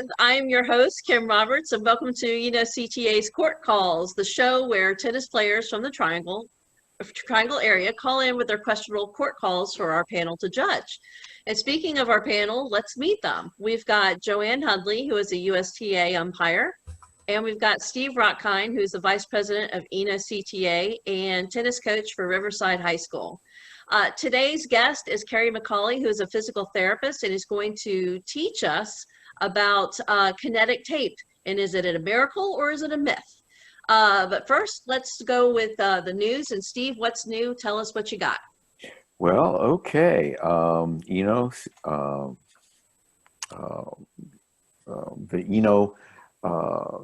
And I'm your host, Kim Roberts, and welcome to CTA's Court Calls, the show where tennis players from the Triangle area call in with their questionable court calls for our panel to judge. And speaking of our panel, let's meet them. We've got Joanne Hudley, who is a USTA umpire, and we've got Steve Rockkind, who's the Vice President of CTA and tennis coach for Riverside High School. Today's guest is Carrie McCauley, who is a physical therapist and is going to teach us about kinetic tape. And is it a miracle or is it a myth? But first, let's go with the news. And Steve, what's new? Tell us what you got. Well, okay.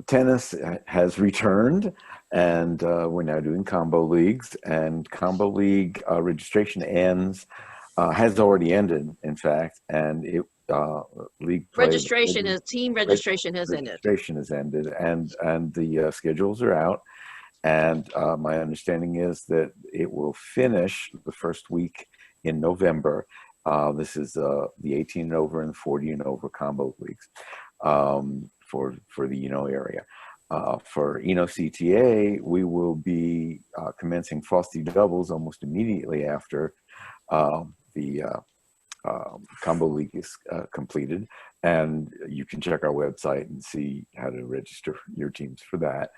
Tennis has returned, and we're now doing combo leagues, and combo league registration has already ended, in fact, and league registration team registration has ended. Registration has ended, and the schedules are out, and my understanding is that it will finish the first week in November. This is the 18 and over and 40 and over combo leagues for the area. For CTA, we will be commencing Frosty doubles almost immediately after the combo league is completed, and you can check our website and see how to register your teams for that.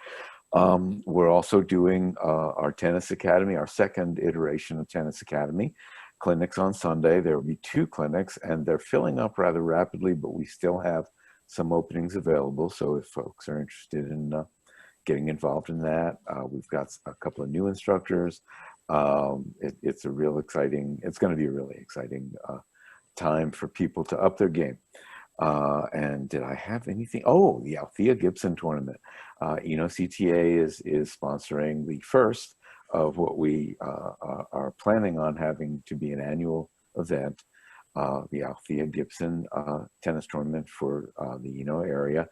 We're also doing our Tennis Academy, our second iteration of Tennis Academy clinics on Sunday. There will be 2 clinics, and they're filling up rather rapidly, but we still have some openings available. So if folks are interested in getting involved in that, we've got a couple of new instructors. It's going to be a really exciting time for people to up their game. And did I have anything? Oh, the Althea Gibson tournament. CTA is sponsoring the first of what we are planning on having to be an annual event, the Althea Gibson tennis tournament for the area.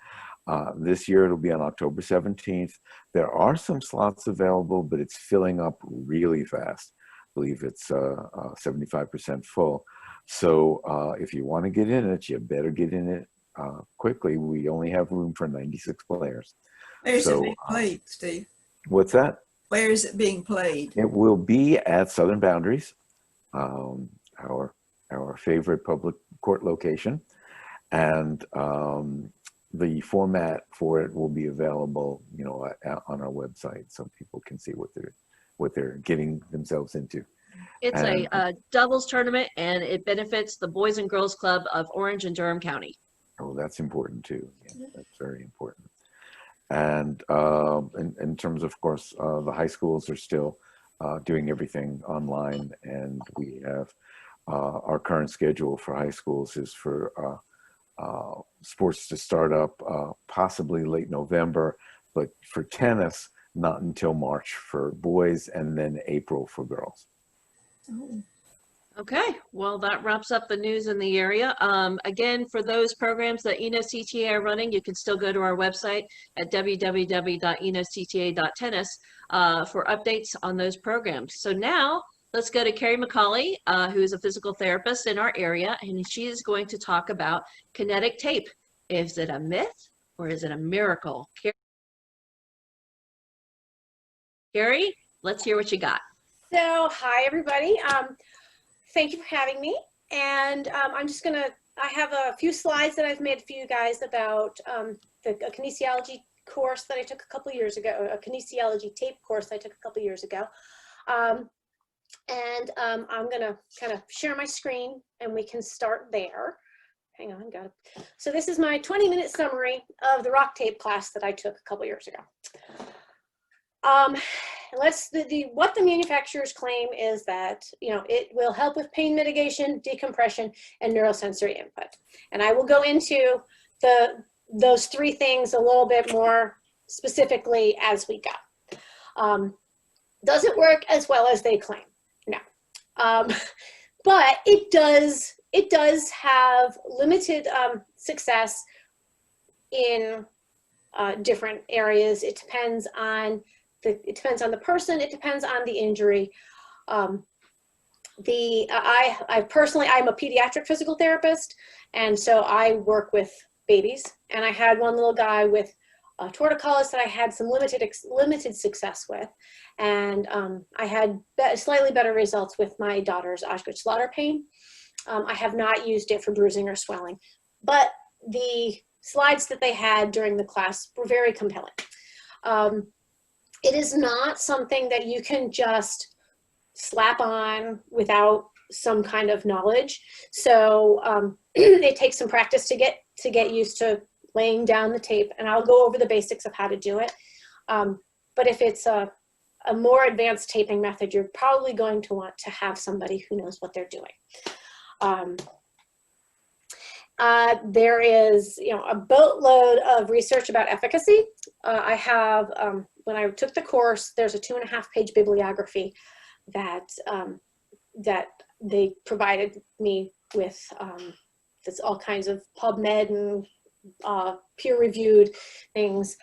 This year it'll be on October 17th. There are some slots available, but it's filling up really fast. I believe it's 75% full. So if you want to get in it, you better get in it quickly. We only have room for 96 players. Where's it being played, Steve? What's that? Where is it being played? It will be at Southern Boundaries, our favorite public court location, and the format for it will be available, on our website, so people can see what they're getting themselves into. It's a doubles tournament, and it benefits the Boys and Girls Club of Orange and Durham County. Oh, that's important too. Yeah, that's very important. And in terms of course, the high schools are still doing everything online, and we have our current schedule for high schools is for sports to start up possibly late November, but for tennis, not until March for boys, and then April for girls. Okay, well, that wraps up the news in the area. Again, for those programs that CTA are running, you can still go to our website at www.enocta.tennis for updates on those programs. So now let's go to Carrie McCauley, who is a physical therapist in our area, and she is going to talk about kinetic tape. Is it a myth or is it a miracle? Carrie, let's hear what you got. So, hi everybody. Thank you for having me. And I have a few slides that I've made for you guys about a kinesiology course that I took a couple years ago, a kinesiology tape course I took a couple years ago. I'm gonna kind of share my screen and we can start there. Hang on, got it. So this is my 20-minute summary of the rock tape class that I took a couple years ago. What the manufacturers claim is that, it will help with pain mitigation, decompression, and neurosensory input. And I will go into those 3 things a little bit more specifically as we go. Does it work as well as they claim? No. But it does have limited success in different areas. It depends on the person. It depends on the injury. I personally, I'm a pediatric physical therapist, and so I work with babies, and I had one little guy with torticollis that I had some limited success with, and I had slightly better results with my daughter's Auschwitz-Slaughter pain. I have not used it for bruising or swelling, but the slides that they had during the class were very compelling. It is not something that you can just slap on without some kind of knowledge. So it takes some practice to get used to laying down the tape, and I'll go over the basics of how to do it. But if it's a more advanced taping method, you're probably going to want to have somebody who knows what they're doing. There is, a boatload of research about efficacy. I have, when I took the course, there's a 2.5-page bibliography that they provided me with. That's all kinds of PubMed and peer-reviewed things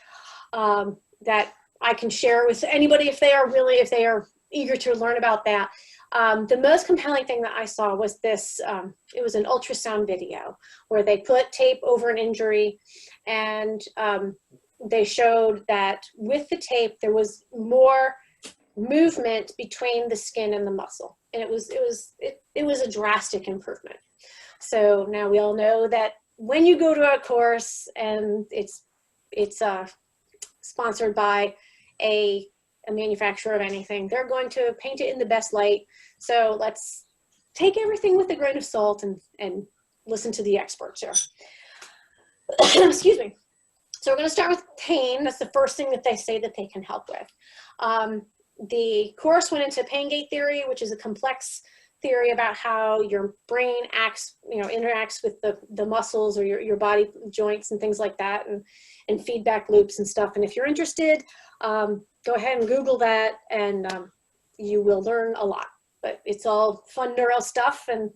that I can share with anybody if they are eager to learn about that. The most compelling thing that I saw was this, it was an ultrasound video where they put tape over an injury, and they showed that with the tape there was more movement between the skin and the muscle, and it was a drastic improvement. So now we all know that when you go to a course and it's sponsored by a manufacturer of anything, they're going to paint it in the best light. So let's take everything with a grain of salt and listen to the experts here. Excuse me. So we're going to start with pain. That's the first thing that they say that they can help with. The course went into pain gate theory, which is a complex theory about how your brain acts, interacts with the muscles or your body joints and things like that, and feedback loops and stuff. And if you're interested, go ahead and Google that, and you will learn a lot. But it's all fun neuro stuff, and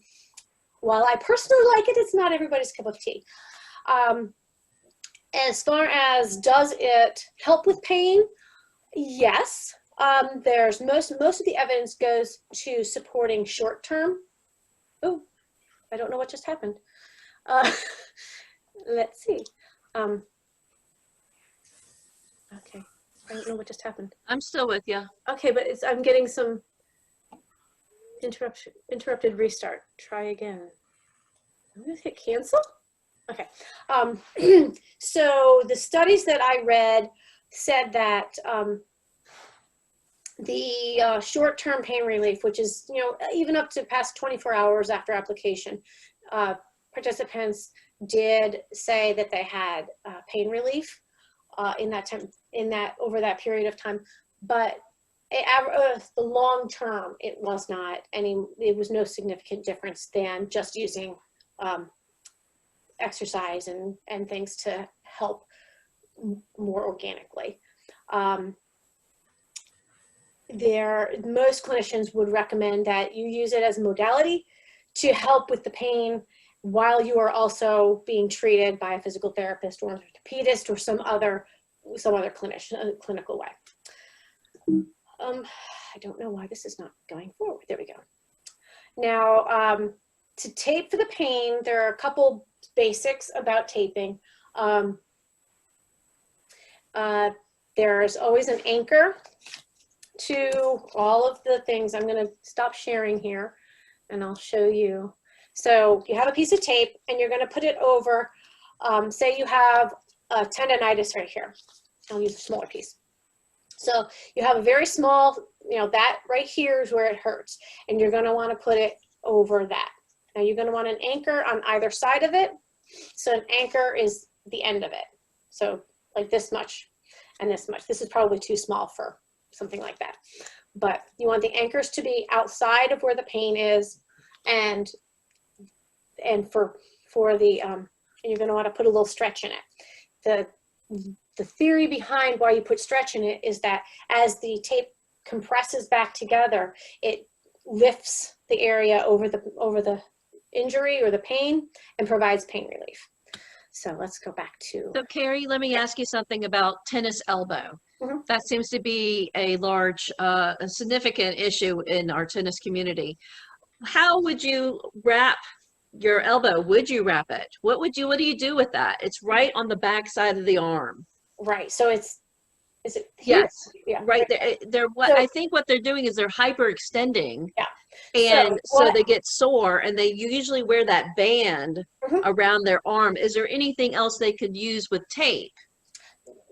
while I personally like it, it's not everybody's cup of tea. As far as does it help with pain? Yes. There's most of the evidence goes to supporting short term. Oh, I don't know what just happened. Let's see. Okay, I don't know what just happened. I'm still with you. Okay, but I'm getting some interrupted restart. Try again. I'm gonna hit cancel. Okay. So the studies that I read said that the short-term pain relief, which is, even up to past 24 hours after application, participants did say that they had pain relief over that period of time. But the long term, it was no significant difference than just using exercise and things to help more organically. Most clinicians would recommend that you use it as a modality to help with the pain while you are also being treated by a physical therapist or an orthopedist or some other clinician, clinical way. I don't know why this is not going forward. There we go. Now, to tape for the pain, there are a couple basics about taping. There's always an anchor to all of the things. I'm going to stop sharing here and I'll show you. So you have a piece of tape and you're going to put it over, say you have a tendonitis right here. I'll use a smaller piece. So you have a very small, that right here is where it hurts, and you're going to want to put it over that. Now you're going to want an anchor on either side of it. So an anchor is the end of it. So like this much and this much. This is probably too small for something like that. But you want the anchors to be outside of where the pain is, and for the and you're going to want to put a little stretch in it. The theory behind why you put stretch in it is that as the tape compresses back together, it lifts the area over the injury or the pain and provides pain relief. So let's go back to. So Carrie, let me ask you something about tennis elbow. Mm-hmm. That seems to be a large, a significant issue in our tennis community. How would you wrap your elbow, would you wrap it? What do you do with that? It's right on the back side of the arm. Right. So is it here? Yes, Yeah. right there. So- I think what they're doing is they're hyperextending. Yeah. And so what- they get sore, and they usually wear that band Mhm. around their arm. Is there anything else they could use with tape?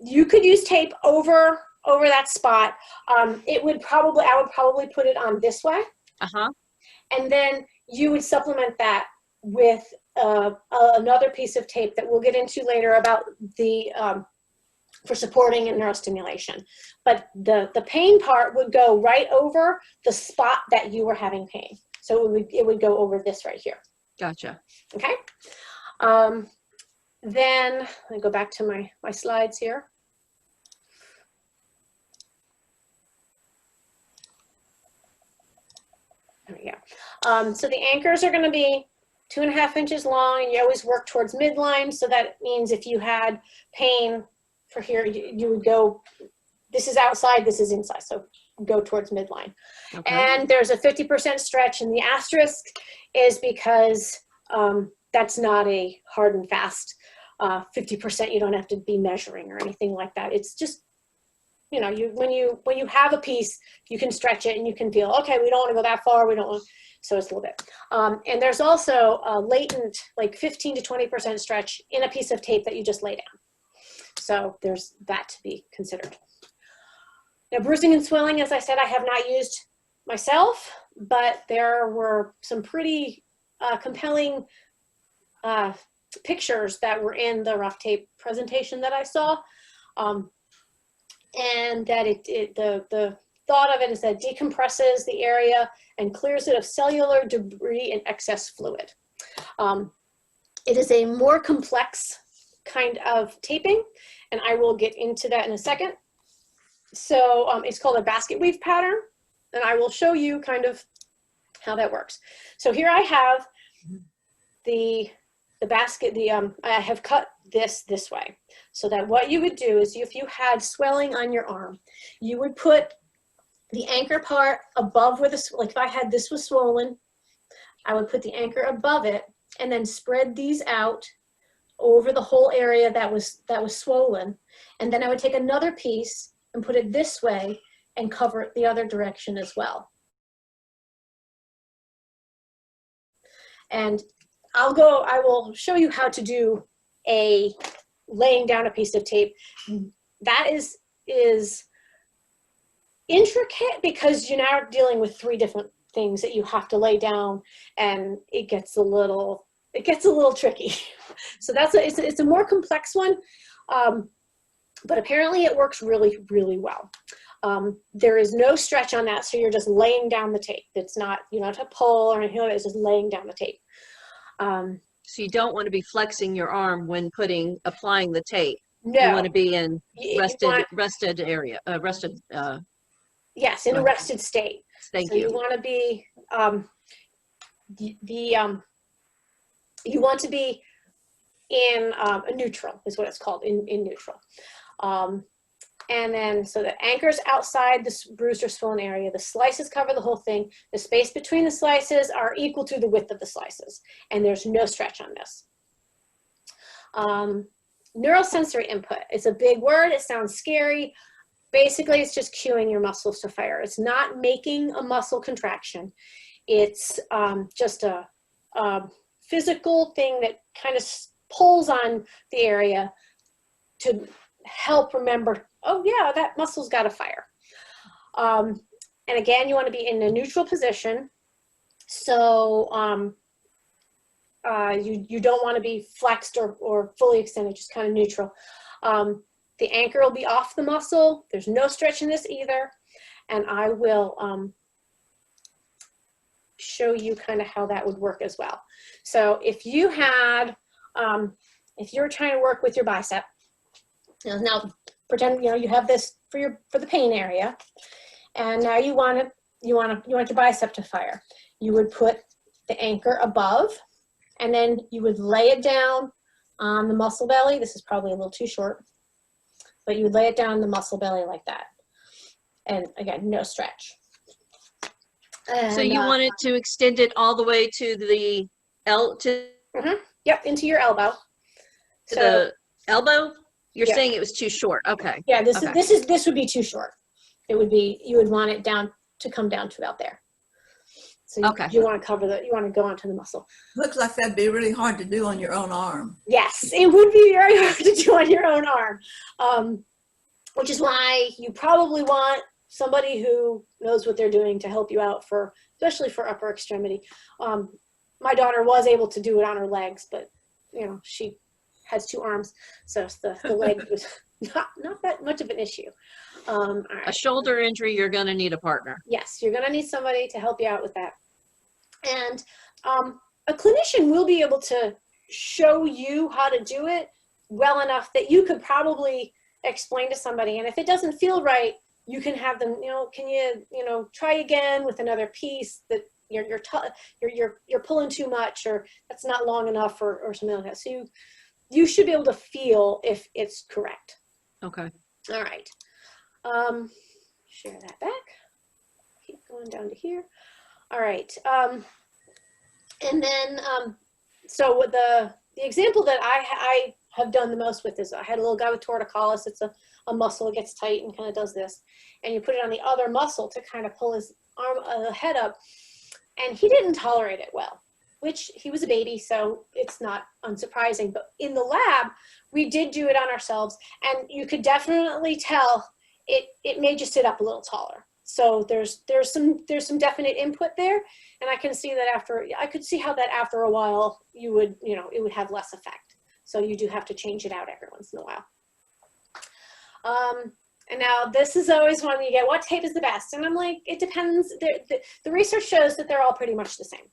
You could use tape over that spot. I would probably put it on this way. Uh-huh. And then you would supplement that with another piece of tape that we'll get into later about the for supporting and neurostimulation. But the pain part would go right over the spot that you were having pain. So it would go over this right here. Gotcha. Okay. Then let me go back to my slides here. There we go. So the anchors are going to be 2.5 inches long, and you always work towards midline. So that means if you had pain for here, you would go, this is outside, this is inside. So go towards midline. Okay. And there's a 50% stretch, and the asterisk is because that's not a hard and fast 50%. You don't have to be measuring or anything like that. It's just, you know, when you have a piece, you can stretch it and you can feel, okay, we don't want to go that far. We don't want, so it's a little bit. And there's also a latent, like 15 to 20% stretch in a piece of tape that you just lay down. So there's that to be considered. Now, bruising and swelling, as I said, I have not used myself, but there were some pretty compelling pictures that were in the rough tape presentation that I saw. And that the thought of it is that it decompresses the area and clears it of cellular debris and excess fluid. It is a more complex kind of taping, and I will get into that in a second. So it's called a basket weave pattern, and I will show you kind of how that works. So here I have the basket, I have cut this way, so that what you would do is if you had swelling on your arm, you would put the anchor part above where like if I had this was swollen, I would put the anchor above it and then spread these out over the whole area that was swollen. And then I would take another piece and put it this way and cover it the other direction as well. And I will show you how to do laying down a piece of tape. That is intricate because you're now dealing with 3 different things that you have to lay down, and it gets a little tricky. So it's a more complex one, but apparently it works really, really well. There is no stretch on that, so you're just laying down the tape. It's not, you don't have to pull or anything like that, it's just laying down the tape. So you don't want to be flexing your arm when applying the tape. No. You want to be in rested area, yes, in a rested state. Thank you. you. You want to be you want to be in a neutral is what it's called, in neutral. And then, so the anchor's outside this bruised or swollen area. The slices cover the whole thing. The space between the slices are equal to the width of the slices. And there's no stretch on this. Neurosensory input. It's a big word. It sounds scary. Basically, it's just cueing your muscles to fire. It's not making a muscle contraction. It's just a physical thing that kind of pulls on the area to help remember, oh yeah, that muscle's got to fire. And again, you want to be in a neutral position. So you don't want to be flexed or fully extended, just kind of neutral. The anchor will be off the muscle. There's no stretch in this either. And I will show you kind of how that would work as well. So if you had, if you're trying to work with your bicep, now pretend you have this for the pain area, and now you want your bicep to fire. You would put the anchor above, and then you would lay it down on the muscle belly. This is probably a little too short, but you would lay it down the muscle belly like that. And again, no stretch. And, so you want it to extend it all the way to the to Yep, into your elbow. So the elbow? You're Yeah. saying it was too short. Okay. yeah, this Okay. this would be too short. It would be, you would want it down to come down to about there. So Okay. you want to cover you want to go onto the muscle. Looks like that'd be really hard to do on your own arm. Yes, it would be very hard to do on your own arm, which is why you probably want somebody who knows what they're doing to help you out especially for upper extremity. My daughter was able to do it on her legs, but she has 2 arms, so the leg was not that much of an issue. All right. A shoulder injury, you're going to need a partner. Yes, you're going to need somebody to help you out with that. And a clinician will be able to show you how to do it well enough that you could probably explain to somebody. And if it doesn't feel right, you can have them, can you, try again with another piece that you're pulling too much, or that's not long enough, or something like that. So you should be able to feel if it's correct. Okay. All right. Share that back. Keep going down to here. All right. And then, so with the example that I have done the most with is, I had a little guy with torticollis. It's a muscle, it gets tight and kind of does this. And you put it on the other muscle to kind of pull his head up. And he didn't tolerate it well, which he was a baby, so it's not unsurprising. But in the lab, we did do it on ourselves, and you could definitely tell it made you sit up a little taller. So there's some definite input there, and I can see that I could see how that after a while you would, it would have less effect. So you do have to change it out every once in a while. And now this is always one you get, what tape is the best? And I'm like, it depends. The research shows that they're all pretty much the same.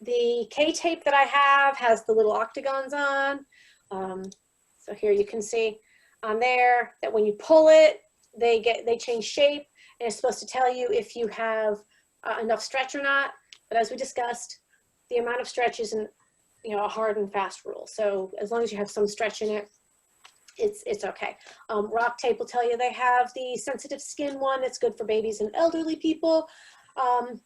The K tape that I have has the little octagons on. So here you can see on there that when you pull it, they change shape, and it's supposed to tell you if you have enough stretch or not. But as we discussed, the amount of stretch isn't a hard and fast rule. So as long as you have some stretch in it, it's okay. Rock tape will tell you they have the sensitive skin one that's good for babies and elderly people. And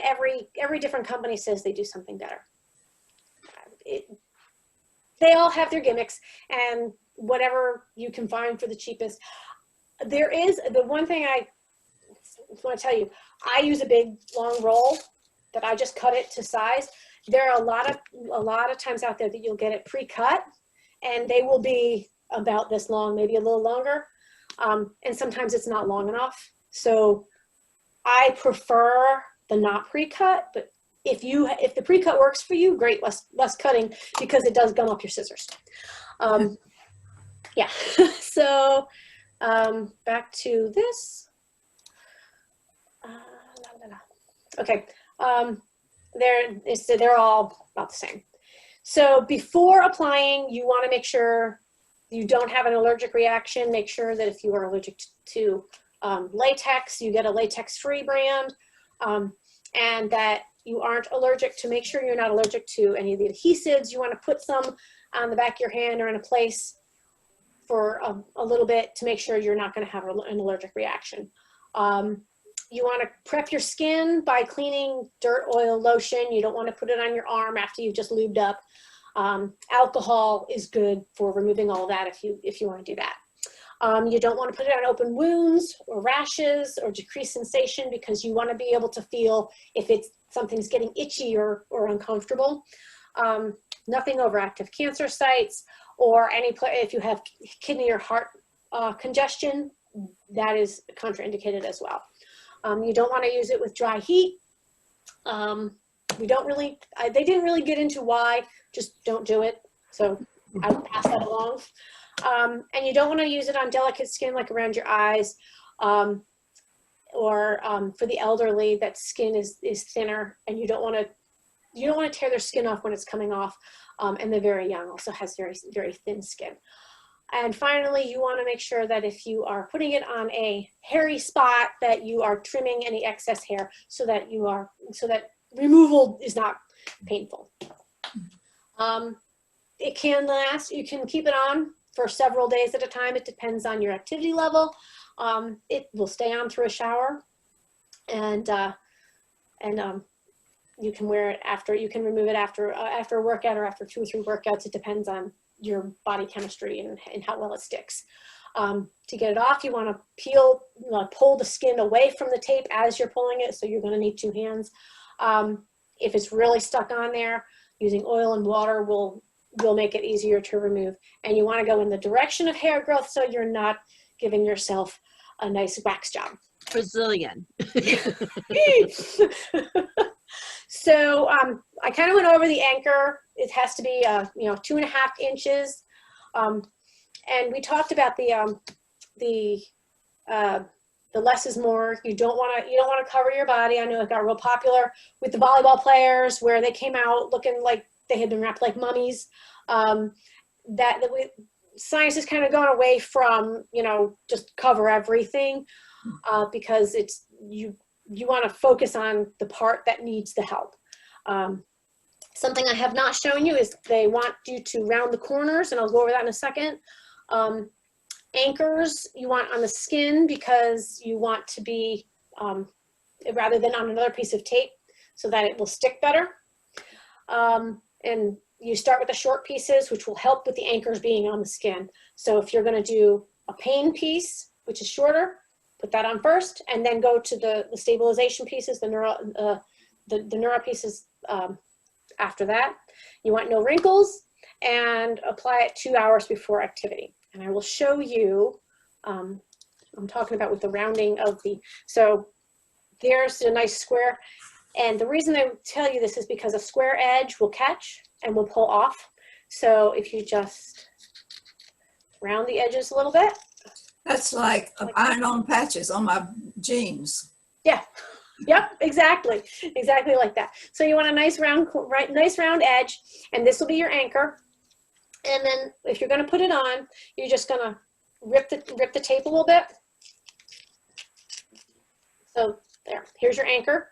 every different company says they do something better. They all have their gimmicks, and whatever you can find for the cheapest. There is the one thing I want to tell you. I use a big long roll that I just cut it to size. There are a lot of times out there that you'll get it pre-cut, and they will be about this long, maybe a little longer, and sometimes it's not long enough. So I prefer the not pre-cut, but if the pre-cut works for you, great, less cutting, because it does gum up your scissors. Yeah. So back to this. Okay. They're all about the same. So before applying, you want to make sure you don't have an allergic reaction. Make sure that if you are allergic to latex, you get a latex-free brand, and that you aren't allergic to, make sure you're not allergic to any of the adhesives. You want to put some on the back of your hand or in a place for a little bit to make sure you're not going to have an allergic reaction. You want to prep your skin by cleaning dirt, oil, lotion. You don't want to put it on your arm after you've just lubed up. Alcohol is good for removing all of that if you want to do that. You don't want to put it on open wounds or rashes or decreased sensation, because you want to be able to feel if something's getting itchy or uncomfortable. Nothing over active cancer sites, or if you have kidney or heart congestion, that is contraindicated as well. You don't want to use it with dry heat. They didn't really get into why, just don't do it. So I would pass that along. And you don't want to use it on delicate skin, like around your eyes, or for the elderly, that skin is thinner, and you don't want to tear their skin off when it's coming off. And the very young also has very, very thin skin. And finally, you want to make sure that if you are putting it on a hairy spot, that you are trimming any excess hair so that removal is not painful. It can last. You can keep it on for several days at a time. It depends on your activity level. It will stay on through a shower, and you can wear it after, you can remove it after a workout or after 2 or 3 workouts. It depends on your body chemistry and how well it sticks. To get it off, you want to pull the skin away from the tape as you're pulling it, so you're going to need 2 hands. If it's really stuck on there, using oil and water will make it easier to remove. And you want to go in the direction of hair growth, so you're not giving yourself a nice wax job. Brazilian. So I kind of went over the anchor. It has to be 2.5 inches. And we talked about the less is more. You don't want to cover your body. I know it got real popular with the volleyball players, where they came out looking like they had been wrapped like mummies. Science has kind of gone away from just cover everything, because it's you want to focus on the part that needs the help. Something I have not shown you is they want you to round the corners, and I'll go over that in a second. Anchors you want on the skin, because you want to be, rather than on another piece of tape, so that it will stick better. And you start with the short pieces, which will help with the anchors being on the skin. So if you're going to do a pain piece, which is shorter, put that on first, and then go to the stabilization pieces, the neuro pieces after that. You want no wrinkles, and apply it 2 hours before activity. And I will show you, I'm talking about with the rounding of so there's a nice square. And the reason I tell you this is because a square edge will catch and will pull off. So if you just round the edges a little bit. That's like iron-on patches on my jeans. Yeah. Yep, exactly. Exactly like that. So you want a nice round edge, and this will be your anchor. And then if you're going to put it on, you're just going to rip the tape a little bit. So there, here's your anchor.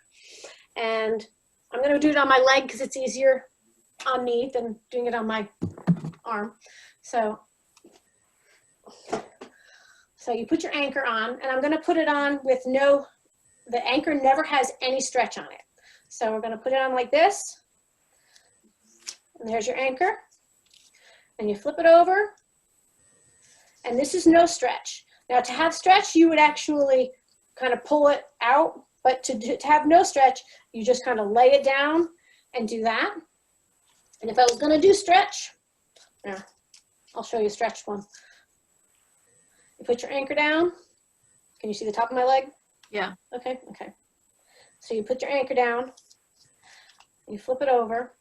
And I'm going to do it on my leg because it's easier on me than doing it on my arm. So you put your anchor on, and I'm going to put it on with the anchor never has any stretch on it. So we're going to put it on like this. And there's your anchor. And you flip it over. And this is no stretch. Now to have stretch, you would actually kind of pull it out. But to have no stretch, you just kind of lay it down and do that. And if I was going to do stretch, I'll show you a stretched one. You put your anchor down. Can you see the top of my leg? Yeah. Okay. So you put your anchor down, you flip it over.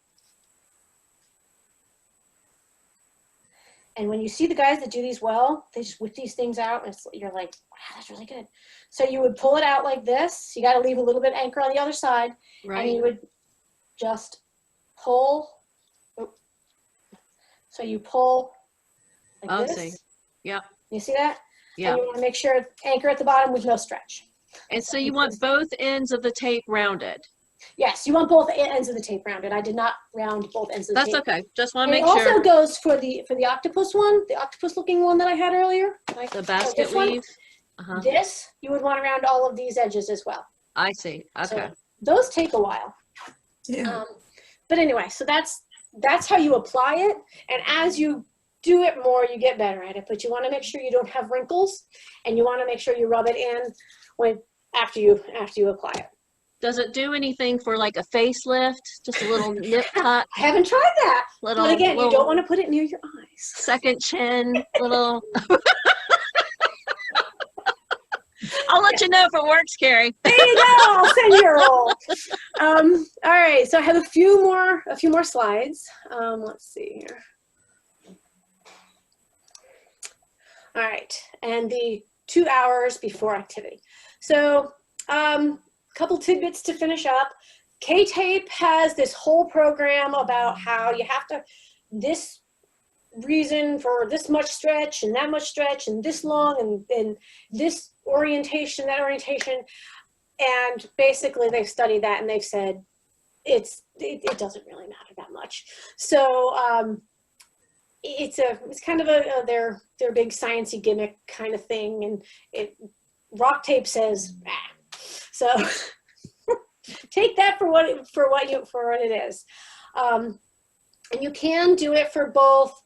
And when you see the guys that do these well, they just whip these things out, and you're like, wow, that's really good. So you would pull it out like this. You got to leave a little bit anchor on the other side. Right. And you would just pull. So you pull like this. See. Yeah. You see that? Yeah. And you want to make sure anchor at the bottom with no stretch. And so you want both ends of the tape rounded? Yes, you want both ends of the tape rounded. I did not round both ends of the tape. That's okay. Just want to make sure. It also sure. goes for the octopus one, the octopus looking one that I had earlier. The basket weave? This, you would want to round all of these edges as well. I see. Okay. So those take a while. Yeah. But anyway, so that's how you apply it. And as you do it more, you get better at it. But you want to make sure you don't have wrinkles, and you want to make sure you rub it in after you apply it. Does it do anything for like a facelift? Just a little nip tuck? I haven't tried that. But again, you don't want to put it near your eyes. Second chin, little. I'll let you know if it works, Carrie. There you go. I'll send you a roll. All right. So I have a few more slides. Let's see here. All right, and the 2 hours before activity. So couple tidbits to finish up. K-Tape has this whole program about how you have to, this reason for this much stretch and that much stretch and this long and this orientation, that orientation. And basically they've studied that and they've said it doesn't really matter that much. So it's kind of their big sciencey gimmick kind of thing. And rock tape says, ah. So take that for what it is. And you can do it for both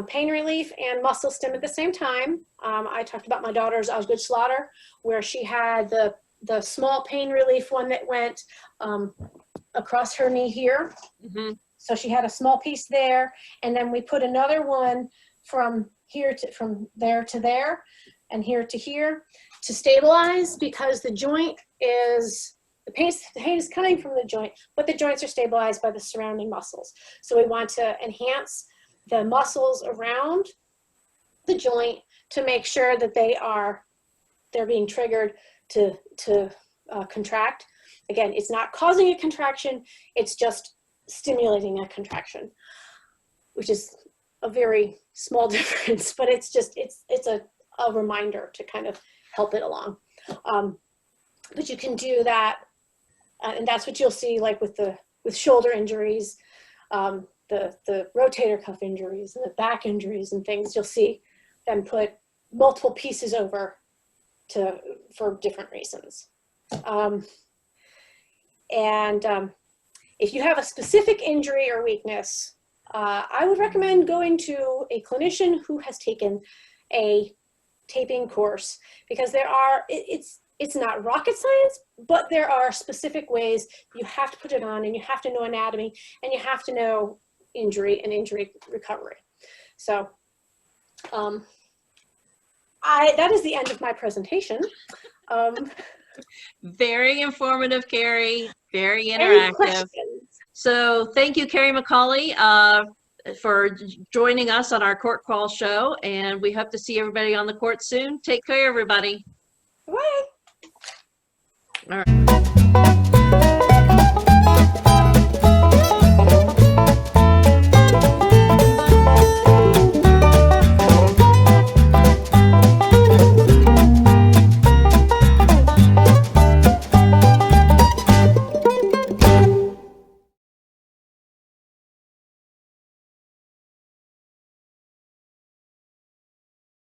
pain relief and muscle stim at the same time. I talked about my daughter's Osgood Slaughter, where she had the small pain relief one that went across her knee here. Mm-hmm. So she had a small piece there, and then we put another one from there to there, and here to here to stabilize, because the joint is, the pain is coming from the joint, but the joints are stabilized by the surrounding muscles. So we want to enhance the muscles around the joint to make sure that they're being triggered to contract. Again, it's not causing a contraction, it's just stimulating a contraction, which is a very small difference, but it's a reminder to kind of help it along. But you can do that, and that's what you'll see, like with shoulder injuries, the rotator cuff injuries and the back injuries and things. You'll see them put multiple pieces over for different reasons. If you have a specific injury or weakness, I would recommend going to a clinician who has taken a taping course, because it's not rocket science, but there are specific ways you have to put it on, and you have to know anatomy, and you have to know injury and injury recovery. So that is the end of my presentation. Very informative, Carrie. Very interactive. So thank you, Carrie McCauley, for joining us on our Court Call show, and we hope to see everybody on the court soon. Take care, everybody. Bye. All right.